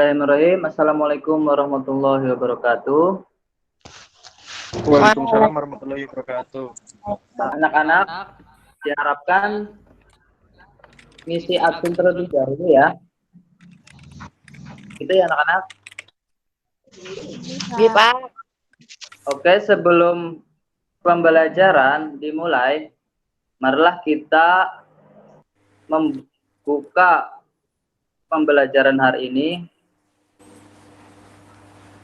Bismillahirrahmanirrahim. Assalamualaikum warahmatullahi wabarakatuh. Waalaikumsalam warahmatullahi wabarakatuh. Anak-anak diharapkan ngisi absen terlebih dahulu ya. Itu ya anak-anak. Iya, Pak. Oke, sebelum pembelajaran dimulai, marilah kita membuka pembelajaran hari ini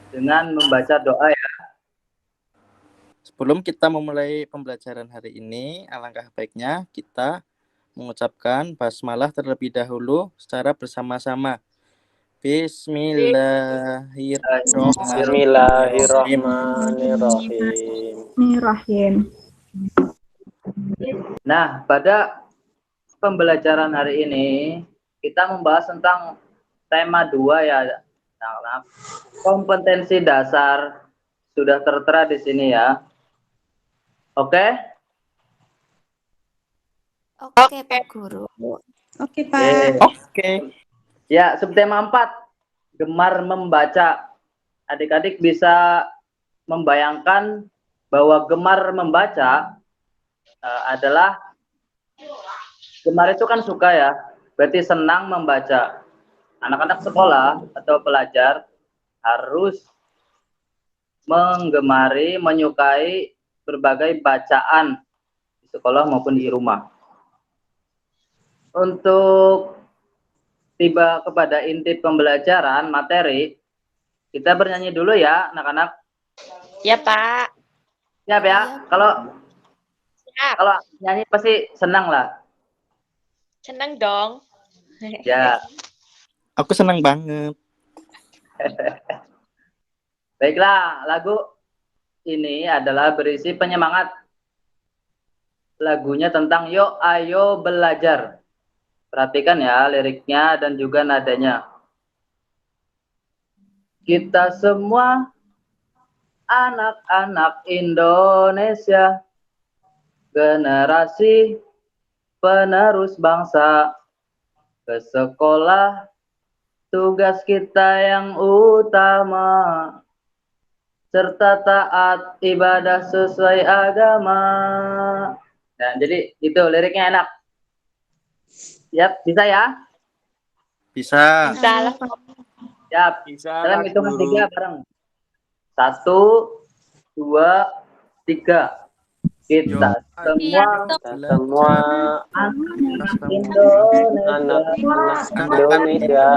dengan membaca doa ya. Sebelum kita memulai pembelajaran hari ini, alangkah baiknya kita mengucapkan basmalah terlebih dahulu secara bersama-sama. Bismillahirrahmanirrahim. Nah, pada pembelajaran hari ini kita membahas tentang tema 2 ya. Nah, kompetensi dasar sudah tertera di sini ya. Oke? Oke, Pak Guru. Oke, Pak. Oke. Ya, subtema 4, gemar membaca. Adik-adik bisa membayangkan bahwa gemar membaca adalah gemar itu kan suka ya, berarti senang membaca. Anak-anak sekolah atau pelajar harus menggemari, menyukai berbagai bacaan di sekolah maupun di rumah. Untuk tiba kepada inti pembelajaran materi, kita bernyanyi dulu ya, anak-anak. Ya, Pak. Siap ya? Kalau nyanyi pasti senang lah. Senang dong. Ya. Aku senang banget. Baiklah, lagu ini adalah berisi penyemangat. Lagunya tentang yuk ayo belajar. Perhatikan ya liriknya dan juga nadanya. Kita semua anak-anak Indonesia, generasi penerus bangsa, ke sekolah tugas kita yang utama, serta taat ibadah sesuai agama. Nah, jadi itu liriknya enak. Siap, bisa ya? Bisa. Salah. Siap. Bisa. Dalam hitungan 3 bareng. 1, 2, 3. Kita semua anak Indonesia,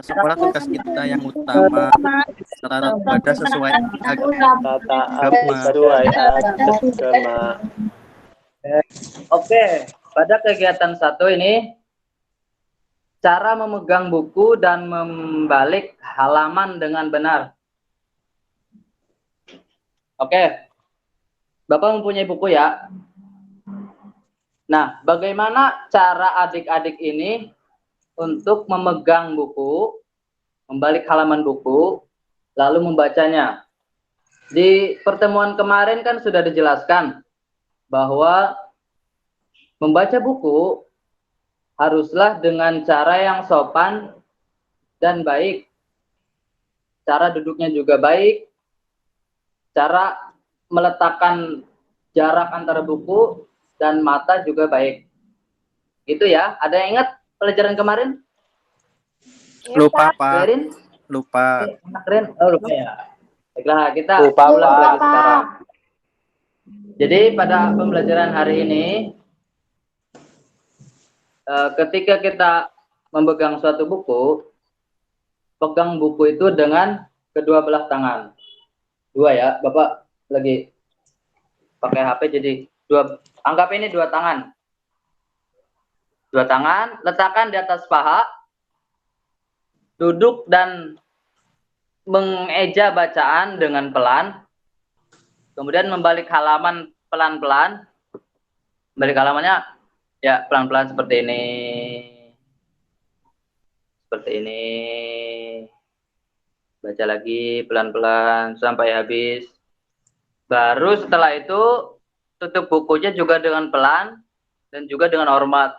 sekolah tugas kita yang utama, serta pada sesuai agama. Oke, pada kegiatan 1 ini cara memegang buku dan membalik halaman dengan benar. Oke, Bapak mempunyai buku ya. Nah, bagaimana cara adik-adik ini untuk memegang buku, membalik halaman buku, lalu membacanya? Di pertemuan kemarin kan sudah dijelaskan bahwa membaca buku haruslah dengan cara yang sopan dan baik. Cara duduknya juga baik. Cara meletakkan jarak antara buku dan mata juga baik. Gitu ya. Ada yang ingat pelajaran kemarin? Lupa, Pak. Keren? Lupa. Keren? Oh, lupa ya. Baiklah, kita ulang lagi sekarang. Jadi pada pembelajaran hari ini, ketika kita memegang suatu buku, pegang buku itu dengan kedua belah tangan. 2 ya, Bapak lagi pakai HP jadi anggap ini 2 tangan. 2 tangan, letakkan di atas paha, duduk dan mengeja bacaan dengan pelan, kemudian membalik halaman pelan-pelan. Balik halamannya ya pelan-pelan seperti ini. Seperti ini. Baca lagi pelan-pelan sampai habis. Baru setelah itu tutup bukunya juga dengan pelan dan juga dengan hormat.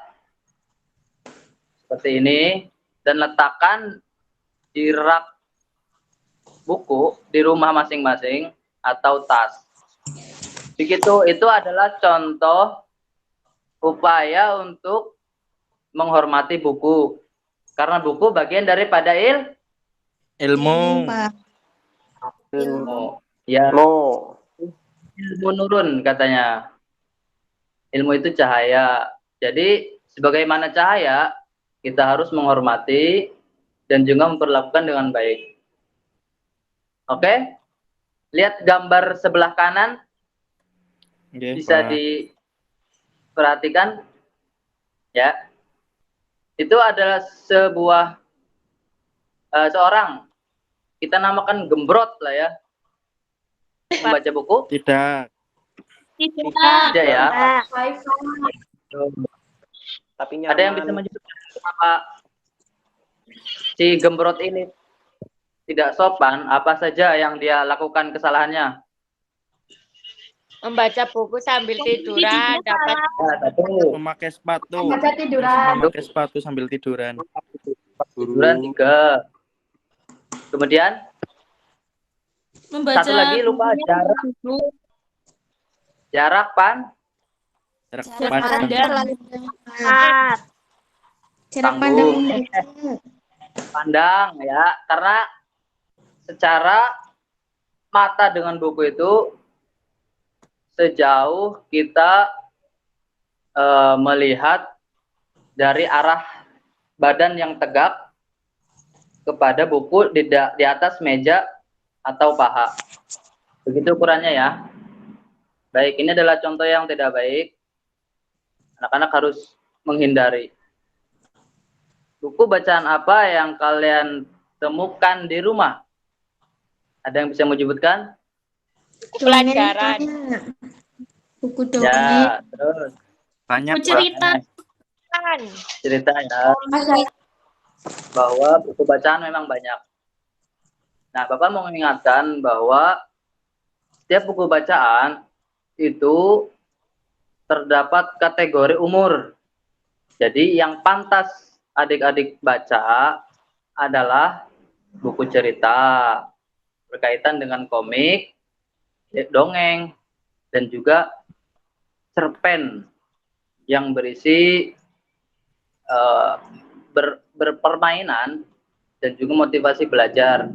Seperti ini. Dan letakkan di rak buku di rumah masing-masing atau tas. Begitu, itu adalah contoh upaya untuk menghormati buku. Karena buku bagian daripada Ilmu. Pak. ilmu. Ya, Lo. ilmu nurun katanya. Ilmu itu cahaya. Jadi, sebagaimana cahaya, kita harus menghormati dan juga memperlakukan dengan baik. Oke? Lihat gambar sebelah kanan. Oke, Bisa Pak. diperhatikan. Ya. Itu adalah sebuah seorang, kita namakan gembrot lah ya, membaca buku. Tidak. Tidak. Tidak ya. Tapi nyaman. Ada yang bisa menyebutkan kenapa si gembrot ini tidak sopan? Apa saja yang dia lakukan kesalahannya? Membaca buku sambil tiduran dapat Satu, Memakai sepatu. tiduran. Memakai sepatu sambil tiduran. tiduran. 3. Kemudian satu lagi lupa, jarak Jarak Jarak pandang. Jarak Tanggung. pandang. pandang ya, karena secara mata dengan buku itu sejauh kita melihat dari arah badan yang tegak kepada buku di atas meja atau paha. Begitu ukurannya ya. Baik, ini adalah contoh yang tidak baik. Anak-anak harus menghindari. Buku bacaan apa yang kalian temukan di rumah? Ada yang bisa menyebutkan? pelajaran. Buku dongeng. Ya, terus Banyak, Pak. cerita. cerita ya, bahwa buku bacaan memang banyak. Nah, Bapak mau mengingatkan bahwa setiap buku bacaan itu terdapat kategori umur. Jadi yang pantas adik-adik baca adalah buku cerita berkaitan dengan komik, dongeng, dan juga cerpen yang berisi berpermainan dan juga motivasi belajar.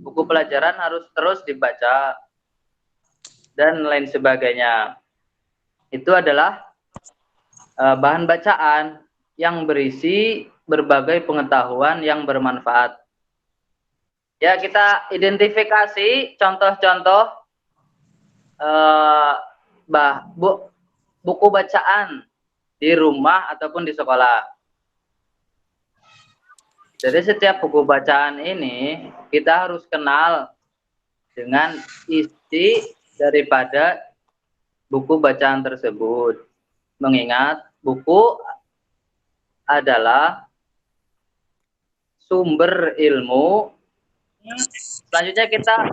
Buku pelajaran harus terus dibaca dan lain sebagainya. Itu adalah bahan bacaan yang berisi berbagai pengetahuan yang bermanfaat. Ya, kita identifikasi contoh-contoh buku bacaan di rumah ataupun di sekolah. Jadi setiap buku bacaan ini kita harus kenal dengan isi daripada buku bacaan tersebut. Mengingat buku adalah sumber ilmu. Selanjutnya kita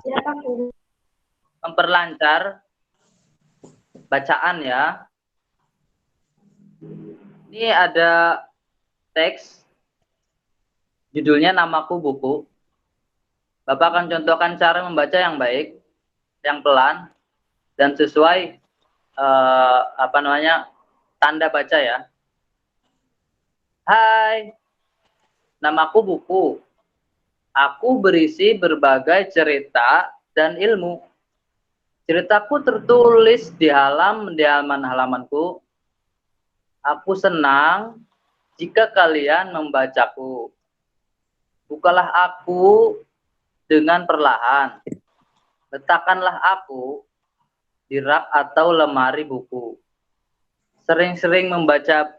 memperlancar bacaan ya. Ini ada teks, judulnya Namaku Buku. Bapak akan contohkan cara membaca yang baik, yang pelan, dan sesuai tanda baca ya. Hai, namaku Buku. Aku berisi berbagai cerita dan ilmu. Ceritaku tertulis di halaman-halamanku. Aku senang jika kalian membacaku. Bukalah aku dengan perlahan. Letakkanlah aku di rak atau lemari buku. Sering-sering membaca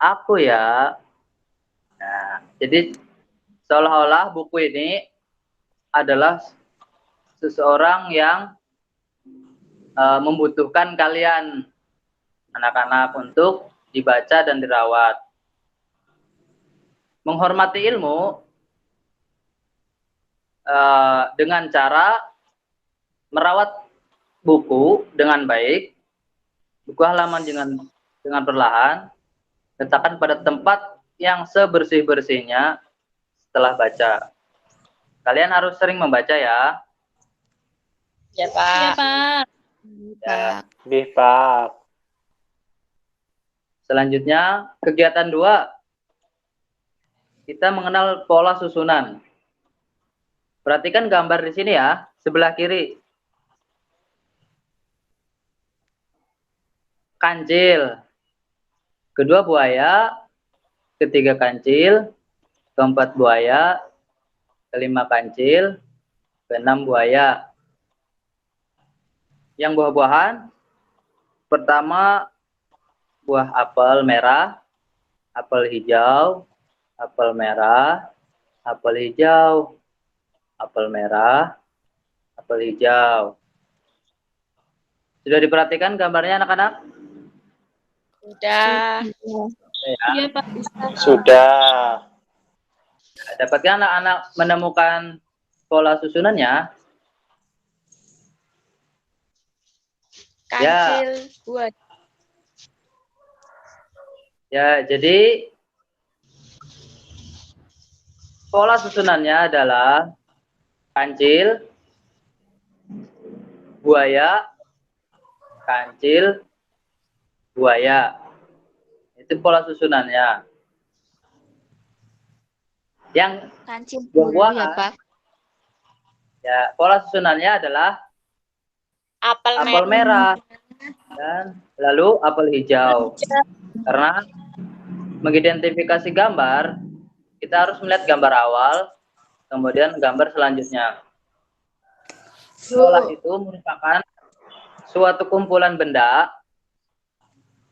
aku ya. Nah, jadi seolah-olah buku ini adalah seseorang yang membutuhkan kalian, anak-anak, untuk dibaca dan dirawat. Menghormati ilmu dengan cara merawat buku dengan baik, Buka halaman dengan perlahan. Letakkan pada tempat yang sebersih-bersihnya setelah baca. Kalian harus sering membaca ya. Ya, Pak. Pak. Ya. Nggih, Pak. Selanjutnya, kegiatan 2. Kita mengenal pola susunan. Perhatikan gambar di sini ya, sebelah kiri. Kancil. Kedua buaya, ketiga kancil, keempat buaya, kelima kancil, keenam buaya. Yang buah-buahan, pertama buah apel merah, apel hijau, apel merah, apel hijau, apel merah, apel hijau. Sudah diperhatikan gambarnya anak-anak? Sudah. Iya, Pak. Sudah. Dapatkah anak-anak menemukan pola susunannya? Kancil buat. Ya, jadi pola susunannya adalah kancil, buaya, kancil, buaya. Itu pola susunannya. Yang Kancil buah-buahan, ya, Pak. ya, pola susunannya adalah Apel apel merah dan lalu apel hijau. Karena mengidentifikasi gambar, kita harus melihat gambar awal, kemudian gambar selanjutnya. Pola itu merupakan suatu kumpulan benda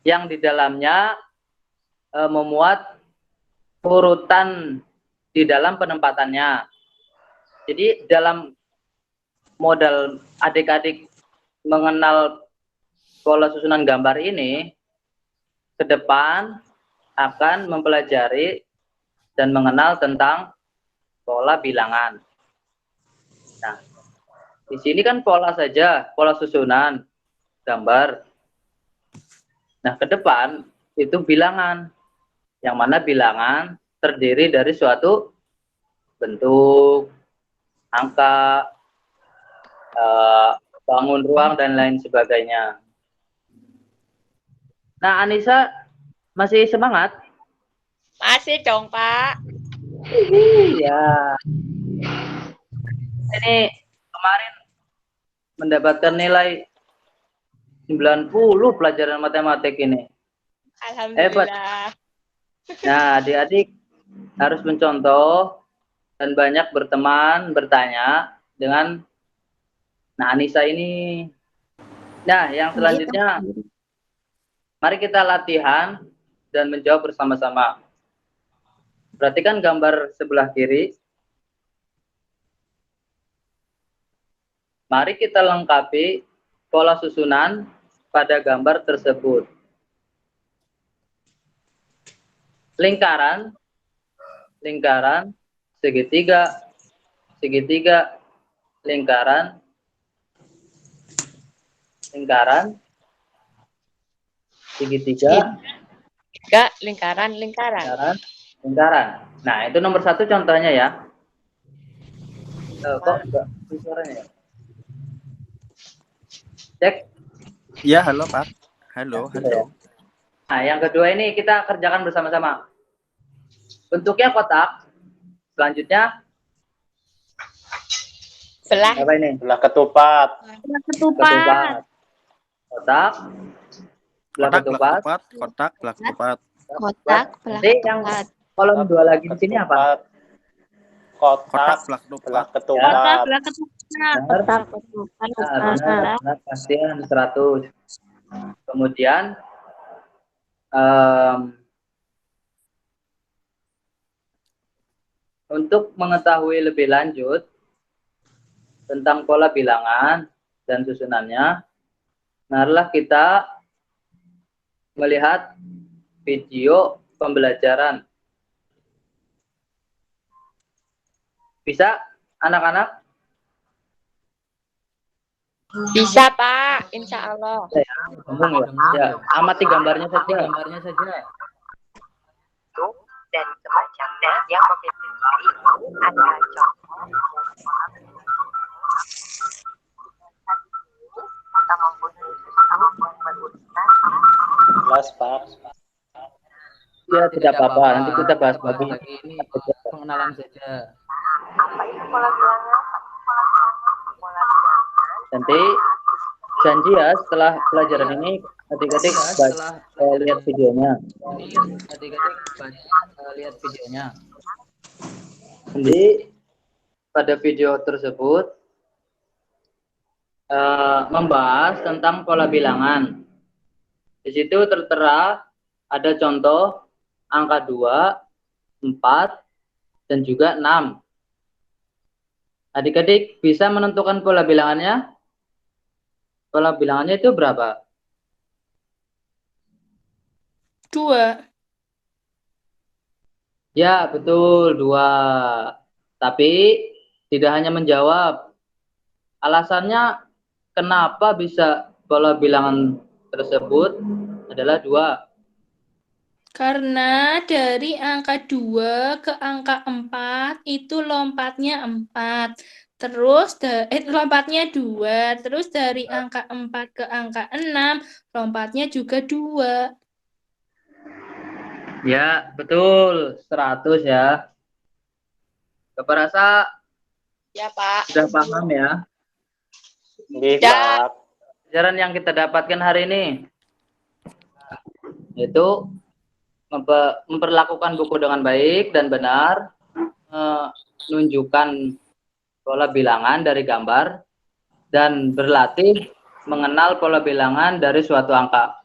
yang di dalamnya memuat urutan di dalam penempatannya. Jadi dalam modal adik-adik mengenal pola susunan gambar ini, ke depan akan mempelajari dan mengenal tentang pola bilangan. Nah, di sini kan pola saja, pola susunan gambar. Nah, ke depan itu bilangan, yang mana bilangan terdiri dari suatu bentuk, angka, bangun ruang, dan lain sebagainya. Nah, Anissa masih semangat? Masih dong, Pak. Iya. Ini kemarin mendapatkan nilai 90 pelajaran matematik ini. Alhamdulillah. Nah, adik-adik harus mencontoh dan banyak berteman, bertanya dengan Anissa ini. Nah, yang selanjutnya, mari kita latihan dan menjawab bersama-sama. Perhatikan gambar sebelah kiri. Mari kita lengkapi pola susunan pada gambar tersebut. Lingkaran, lingkaran, segitiga, segitiga, lingkaran, lingkaran, segitiga, Tiga, lingkaran, lingkaran. lingkaran, lingkaran. Nah, itu nomor 1 contohnya ya. Kok enggak suaranya ya? Cek. Ya, halo Pak. Halo, halo. Nah, yang kedua ini kita kerjakan bersama-sama. Bentuknya kotak. Selanjutnya Belah. apa ini? Belah ketupat. Ketupat. Kotak. Belah Kotak, ketupat. kotak, belah ketupat. Kotak, belah Nanti yang ketupat. kolom 2 lagi di sini apa? Kotak, Kotak, belah belah ketupat. ketupat. Kotak, belah ketupat. Benar, benar, pastian 100. Kemudian untuk mengetahui lebih lanjut tentang pola bilangan dan susunannya, marilah kita melihat video pembelajaran. Bisa, anak-anak? Bisa, Pak. Insya Allah. Ngomong ya. Amati gambarnya saja. Dan semacamnya yang memiliki itu adalah contoh kita mempunyai sesuatu yang merugikan Jelas, Pak. Ya, tidak apa-apa. Nanti kita bahas lagi. Ini pengenalan saja. apa itu pola bilangan? Pola bilangan Nanti janji ya setelah pelajaran ini adik-adik lihat videonya. Lihat videonya. Jadi pada video tersebut membahas tentang pola bilangan. Di situ tertera ada contoh angka 2, 4, dan juga 6. Adik-adik bisa menentukan pola bilangannya? Pola bilangannya itu berapa? 2. Ya, betul, 2. Tapi tidak hanya menjawab. Alasannya kenapa bisa pola bilangan tersebut adalah 2. Karena dari angka 2 ke angka 4 itu lompatnya 4. Terus lompatnya 2. Terus dari angka 4 ke angka 6 lompatnya juga 2. Ya, betul. 100 ya. Bapak rasa Ya, Pak. sudah paham ya Nggih, Ya. Pak. pelajaran yang kita dapatkan hari ini? Yaitu memperlakukan buku dengan baik dan benar, menunjukkan pola bilangan dari gambar, dan berlatih mengenal pola bilangan dari suatu angka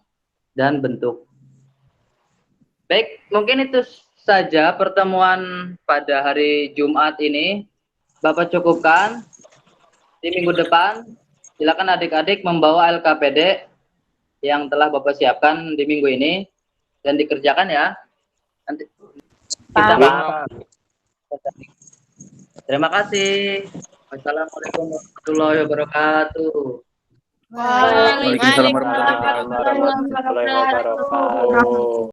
dan bentuk. Baik, mungkin itu saja pertemuan pada hari Jumat ini. Bapak cukupkan. Di minggu depan, silakan adik-adik membawa LKPD yang telah Bapak siapkan di minggu ini dan dikerjakan ya. Nanti kita terima kasih. Wassalamualaikum warahmatullahi wabarakatuh. Waalaikumsalam warahmatullahi wabarakatuh. Warahmatullahi wabarakatuh.